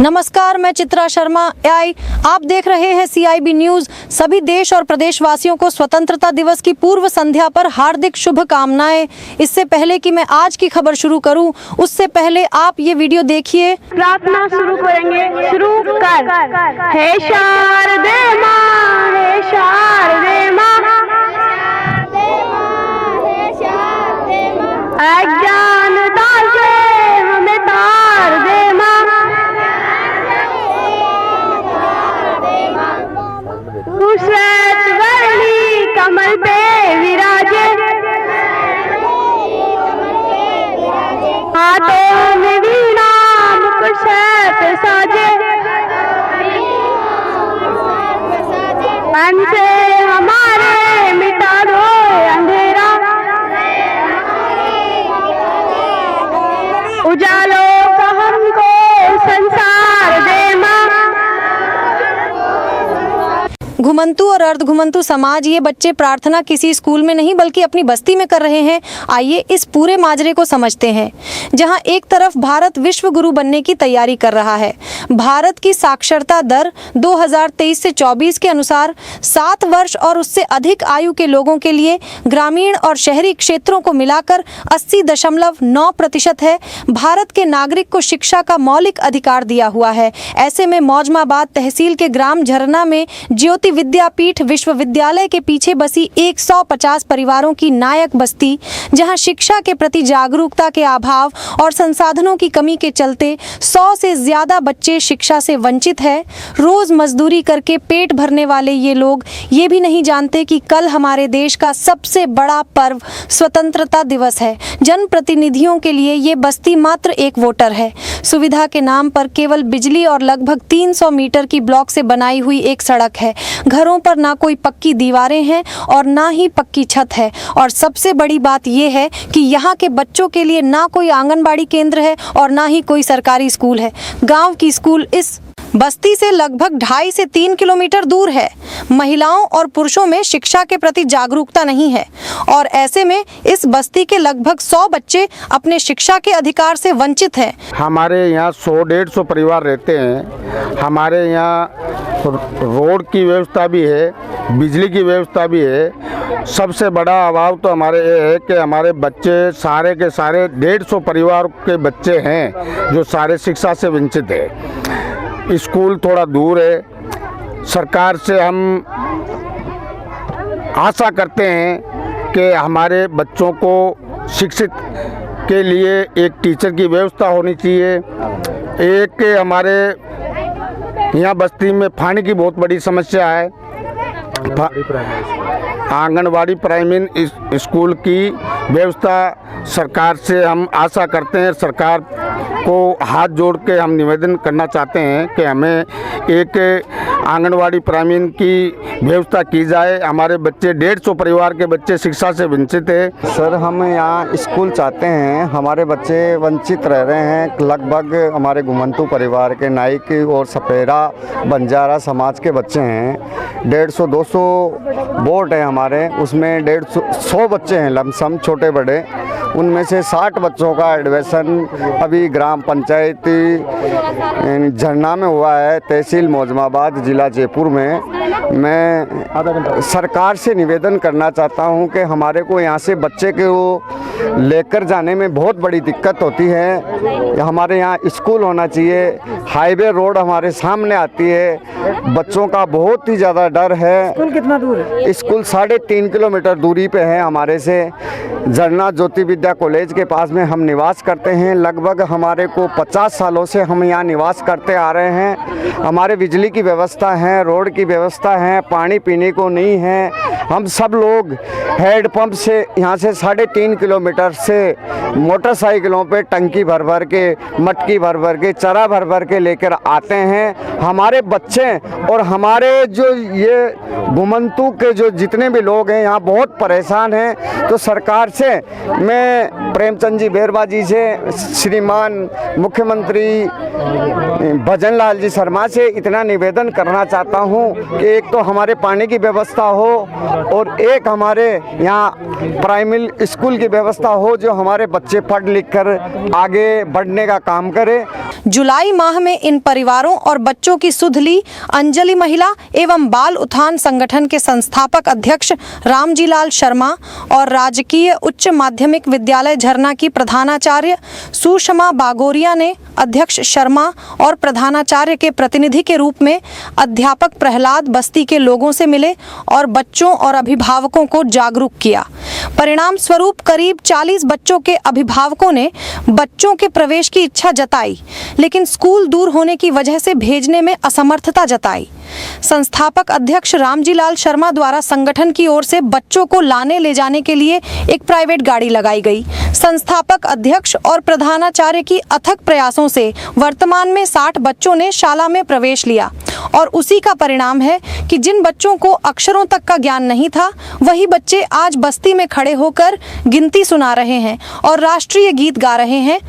नमस्कार, मैं चित्रा शर्मा आप देख रहे हैं CIB न्यूज। सभी देश और प्रदेशवासियों को स्वतंत्रता दिवस की पूर्व संध्या पर हार्दिक शुभकामनाएं। इससे पहले कि मैं आज की खबर शुरू करूं, उससे पहले आप ये वीडियो देखिए। प्रार्थना शुरू करेंगे। शुरू कर। हे शारदे माँ, हे शारदे माँ, अज्ञानता से हमें तार दे माँ, तू श्वेत वर्णी कमल पे विराजे, हाथों में वीणा मुकुट शैल साजे, मन से हमारे मिटा दो अंधेरा, उजालों का हमको संसार दे माँ। घुमंतु और अर्ध घुमंतु समाज, ये बच्चे प्रार्थना किसी स्कूल में नहीं बल्कि अपनी बस्ती में कर रहे हैं। आइए इस पूरे माजरे को समझते हैं। जहां एक तरफ भारत विश्व गुरु बनने की तैयारी कर रहा है। भारत की साक्षरता दर 2023 से 24 के अनुसार 7 वर्ष और उससे अधिक आयु के लोगों के लिए ग्रामीण और शहरी क्षेत्रों को मिलाकर 80.9% है। भारत के नागरिक को शिक्षा का मौलिक अधिकार दिया हुआ है। ऐसे में मौजमाबाद तहसील के ग्राम झरना में ज्योति विद्यापीठ विश्वविद्यालय के पीछे बसी 150 परिवारों की नायक बस्ती, जहां शिक्षा के प्रति जागरूकता के अभाव और संसाधनों की कमी के चलते 100 से ज्यादा बच्चे शिक्षा से वंचित है। रोज मजदूरी करके पेट भरने वाले ये लोग ये भी नहीं जानते कि कल हमारे देश का सबसे बड़ा पर्व स्वतंत्रता दिवस है। जनप्रतिनिधियों के लिए ये बस्ती मात्र एक वोटर है। सुविधा के नाम पर केवल बिजली और लगभग 300 मीटर की ब्लॉक से बनाई हुई एक सड़क है। घरों पर ना कोई पक्की दीवारें हैं और ना ही पक्की छत है। और सबसे बड़ी बात यह है कि यहाँ के बच्चों के लिए ना कोई आंगनबाड़ी केंद्र है और ना ही कोई सरकारी स्कूल है। गांव की स्कूल इस बस्ती से लगभग 2.5 से 3 किलोमीटर दूर है। महिलाओं और पुरुषों में शिक्षा के प्रति जागरूकता नहीं है और ऐसे में इस बस्ती के लगभग 100 बच्चे अपने शिक्षा के अधिकार से वंचित हैं। हमारे यहाँ 100-150 परिवार रहते हैं। हमारे यहाँ रोड की व्यवस्था भी है, बिजली की व्यवस्था भी है। सबसे बड़ा अभाव तो हमारे ये है कि हमारे बच्चे सारे के सारे 150 परिवार के बच्चे हैं जो सारे शिक्षा से वंचित है। स्कूल थोड़ा दूर है। सरकार से हम आशा करते हैं कि हमारे बच्चों को शिक्षित के लिए एक टीचर की व्यवस्था होनी चाहिए। एक हमारे यहाँ बस्ती में पानी की बहुत बड़ी समस्या है। आंगनवाड़ी प्राइमरी स्कूल की व्यवस्था सरकार से हम आशा करते हैं। सरकार को हाथ जोड़ के हम निवेदन करना चाहते हैं कि हमें एक आंगनवाड़ी प्राइमरी की व्यवस्था की जाए। हमारे बच्चे 150 परिवार के बच्चे शिक्षा से वंचित है। सर, हम यहाँ स्कूल चाहते हैं। हमारे बच्चे वंचित रह रहे हैं। लगभग हमारे घुमंतु परिवार के नाइक और सपेरा बंजारा समाज के बच्चे हैं। 150-200 बोर्ड है हमारे, उसमें 100 बच्चे हैं लमसम, छोटे बड़े। उनमें से 60 बच्चों का एडमिशन अभी ग्राम पंचायत झरना में हुआ है, तहसील मौजमाबाद, जिला जयपुर में। मैं सरकार से निवेदन करना चाहता हूं कि हमारे को यहाँ से बच्चे को लेकर जाने में बहुत बड़ी दिक्कत होती है। हमारे यहाँ स्कूल होना चाहिए। हाईवे रोड हमारे सामने आती है। बच्चों का बहुत ही ज़्यादा डर है। स्कूल कितना दूर है? स्कूल 3.5 किलोमीटर दूरी पे है हमारे से। झरना ज्योति विद्या कॉलेज के पास में हम निवास करते हैं। लगभग हमारे को 50 सालों से हम यहाँ निवास करते आ रहे हैं। हमारे बिजली की व्यवस्था है, रोड की व्यवस्था है, पानी पीने को नहीं है। हम सब लोग हैंडपंप से यहाँ से 3.5 किलोमीटर से मोटरसाइकिलों पे टंकी भर भर के, मटकी भर भर के, चरा भर भर के लेकर आते हैं। हमारे बच्चे और हमारे जो ये घुमंतु के जो जितने भी लोग हैं यहाँ बहुत परेशान हैं। तो सरकार से मैं प्रेमचंद जी बेरवा जी से, श्रीमान मुख्यमंत्री भजन लाल जी शर्मा से इतना निवेदन करना चाहता हूँ कि एक तो हमारे पानी की व्यवस्था हो और एक हमारे यहाँ प्राइमरी स्कूल की व्यवस्था हो जो हमारे बच्चे पढ़ लिख कर आगे बढ़ने का काम करे। जुलाई माह में इन परिवारों और बच्चों की सुध ली अंजलि महिला एवं बाल उत्थान संगठन के संस्थापक अध्यक्ष रामजीलाल शर्मा और राजकीय उच्च माध्यमिक विद्यालय झरना की प्रधानाचार्य सुषमा बागोरिया ने अध्यक्ष शर्मा और प्रधानाचार्य के प्रतिनिधि के रूप में अध्यापक प्रहलाद बस्ती के लोगों से मिले और बच्चों और अभिभावकों को जागरूक किया। परिणाम स्वरूप करीब 40 बच्चों के अभिभावकों ने बच्चों के प्रवेश की इच्छा जताई, लेकिन स्कूल दूर होने की वजह से भेजने में असमर्थता जताई। संस्थापक अध्यक्ष रामजीलाल शर्मा द्वारा संगठन की ओर से बच्चों को लाने ले जाने के लिए एक प्राइवेट गाड़ी लगाई गई। संस्थापक अध्यक्ष और प्रधानाचार्य की अथक प्रयासों से वर्तमान में 60 बच्चों ने शाला में प्रवेश लिया और उसी का परिणाम है कि जिन बच्चों को अक्षरों तक का ज्ञान नहीं था, वही बच्चे आज बस्ती में खड़े होकर गिनती सुना रहे हैं और राष्ट्रीय गीत गा रहे हैं।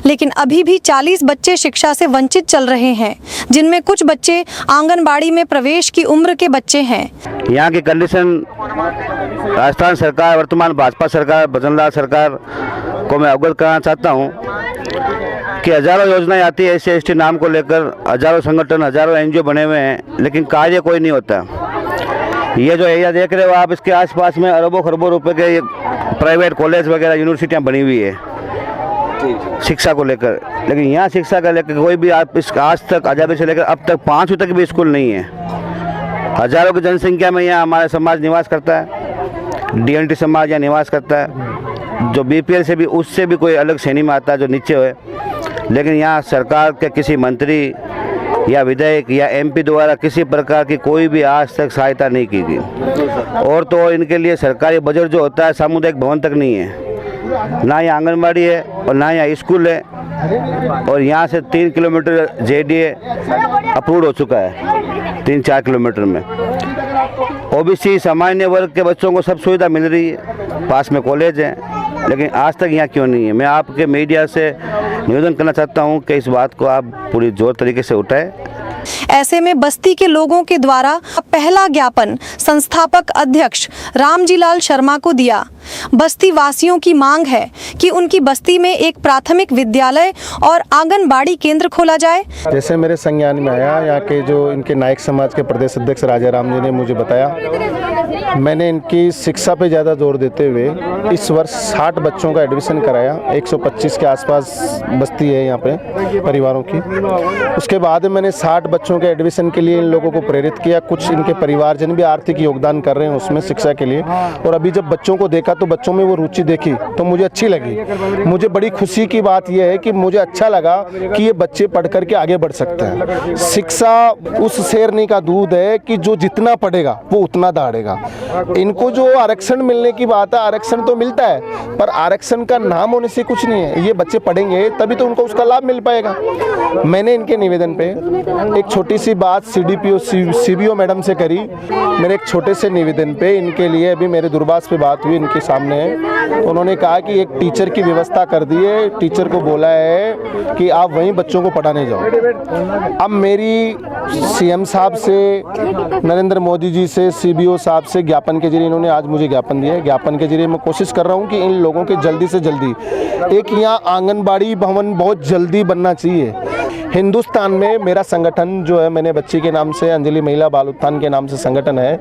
लेकिन अभी भी 40 बच्चे शिक्षा से वंचित चल रहे हैं, जिनमें कुछ बच्चे आंगनबाड़ी में प्रवेश की उम्र के बच्चे हैं। यहाँ की कंडीशन राजस्थान सरकार, वर्तमान भाजपा सरकार, भजनलाल सरकार को मैं अवगत कराना चाहता हूँ कि हजारों योजनाएं आती है SC/ST नाम को लेकर, हजारों संगठन, हजारों NGO बने हुए हैं, लेकिन कार्य कोई नहीं होता। ये जो एरिया देख रहे हो आप, इसके आसपास में अरबों खरबों रुपए के प्राइवेट कॉलेज वगैरह यूनिवर्सिटियाँ बनी हुई है शिक्षा को लेकर, लेकिन यहाँ शिक्षा का लेकर कोई भी आप इस आज तक आज़ादी से लेकर अब तक 5वीं तक भी स्कूल नहीं है। हजारों की जनसंख्या में यहाँ हमारा समाज निवास करता है, DNT समाज यहाँ निवास करता है, जो BPL से भी, उससे भी कोई अलग श्रेणी में आता है जो नीचे हुए, लेकिन यहाँ सरकार के किसी मंत्री या विधायक या MP द्वारा किसी प्रकार की कोई भी आज तक सहायता नहीं की गई। और तो इनके लिए सरकारी बजट जो होता है, सामुदायिक भवन तक नहीं है, ना यहाँ आंगनबाड़ी है और ना यहाँ स्कूल है, और यहाँ से 3 किलोमीटर JDA अप्रूव हो चुका है, 3-4 किलोमीटर में। OBC सामान्य वर्ग के बच्चों को सब सुविधा मिल रही है, पास में कॉलेज है, लेकिन आज तक यहाँ क्यों नहीं है। मैं आपके मीडिया से निवेदन करना चाहता हूँ कि इस बात को आप पूरी जोर तरीके से उठाएं। ऐसे में बस्ती के लोगों के द्वारा पहला ज्ञापन संस्थापक अध्यक्ष रामजीलाल शर्मा को दिया। बस्ती वासियों की मांग है कि उनकी बस्ती में एक प्राथमिक विद्यालय और आंगनबाड़ी केंद्र खोला जाए। जैसे मेरे संज्ञान में आया, यहाँ के जो इनके नायक समाज के प्रदेश अध्यक्ष राजा राम जी ने मुझे बताया, मैंने इनकी शिक्षा पे ज़्यादा जोर देते हुए इस वर्ष 60 बच्चों का एडमिशन कराया। 125 के आसपास बस्ती है यहाँ पे परिवारों की। उसके बाद मैंने 60 बच्चों के एडमिशन के लिए इन लोगों को प्रेरित किया। कुछ इनके परिवारजन भी आर्थिक योगदान कर रहे हैं उसमें शिक्षा के लिए, और अभी जब बच्चों को देखा तो बच्चों में वो रुचि देखी तो मुझे अच्छी लगी। मुझे बड़ी खुशी की बात यह है कि मुझे अच्छा लगा कि ये बच्चे पढ़ करके आगे बढ़ सकते हैं। शिक्षा उस शेरनी का दूध है कि जो जितना पढ़ेगा वो उतना दौड़ेगा। इनको जो आरक्षण मिलने की बात है, आरक्षण तो मिलता है, पर आरक्षण का नाम होने से कुछ नहीं है। ये बच्चे पढ़ेंगे तभी तो उनको उसका लाभ मिल पाएगा। मैंने इनके निवेदन पे एक छोटी सी बात CDPO CBO मैडम से करी। मेरे एक छोटे से निवेदन पे इनके लिए अभी मेरे दूरभाष पे बात हुई, इनके सामने है। उन्होंने कहा कि एक टीचर की व्यवस्था कर दी है, टीचर को बोला है कि आप वहीं बच्चों को पढ़ाने जाओ। अब मेरी CM साहब से, नरेंद्र मोदी जी से, CBO साहब से ज्ञापन के जरिए इन्होंने आज मुझे ज्ञापन दिया है। ज्ञापन के जरिए मैं कोशिश कर रहा हूँ कि इन लोगों के जल्दी से जल्दी एक यहाँ आंगनबाड़ी भवन बहुत जल्दी बनना चाहिए। हिंदुस्तान में मेरा संगठन जो है, मैंने बच्ची के नाम से अंजलि महिला बाल उत्थान के नाम से संगठन है,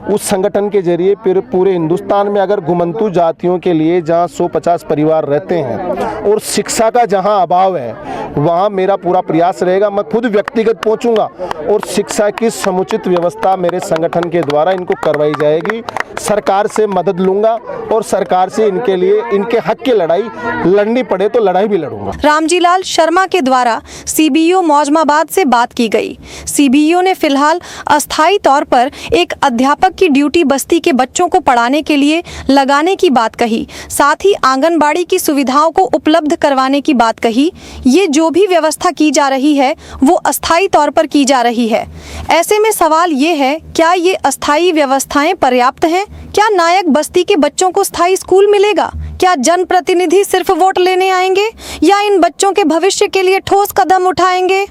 उस संगठन के जरिए फिर पूरे हिंदुस्तान में अगर घुमंतू जातियों के लिए जहाँ 150 परिवार रहते हैं और शिक्षा का जहाँ अभाव है, वहाँ मेरा पूरा प्रयास रहेगा। मैं खुद व्यक्तिगत पहुँचूंगा और शिक्षा की समुचित व्यवस्था मेरे संगठन के द्वारा इनको करवाई जाएगी। सरकार से मदद लूंगा और सरकार से इनके लिए इनके हक की लड़ाई लड़नी पड़े तो लड़ाई भी लड़ूंगा। रामजीलाल शर्मा के द्वारा सीबीओ मौजमाबाद से बात की गई। सीबीओ ने फिलहाल अस्थायी तौर पर एक अध्यापक की ड्यूटी बस्ती के बच्चों को पढ़ाने के लिए लगाने की बात कही, साथ ही आंगनबाड़ी की सुविधाओं को उपलब्ध करवाने की बात कही। ये जो भी व्यवस्था की जा रही है वो अस्थायी तौर पर की जा रही है। ऐसे में सवाल ये है, क्या ये अस्थायी व्यवस्थाएं पर्याप्त हैं? क्या नायक बस्ती के बच्चों को स्थायी स्कूल मिलेगा? क्या जनप्रतिनिधि सिर्फ वोट लेने आएंगे या इन बच्चों के भविष्य के लिए ठोस कदम उठाएंगे?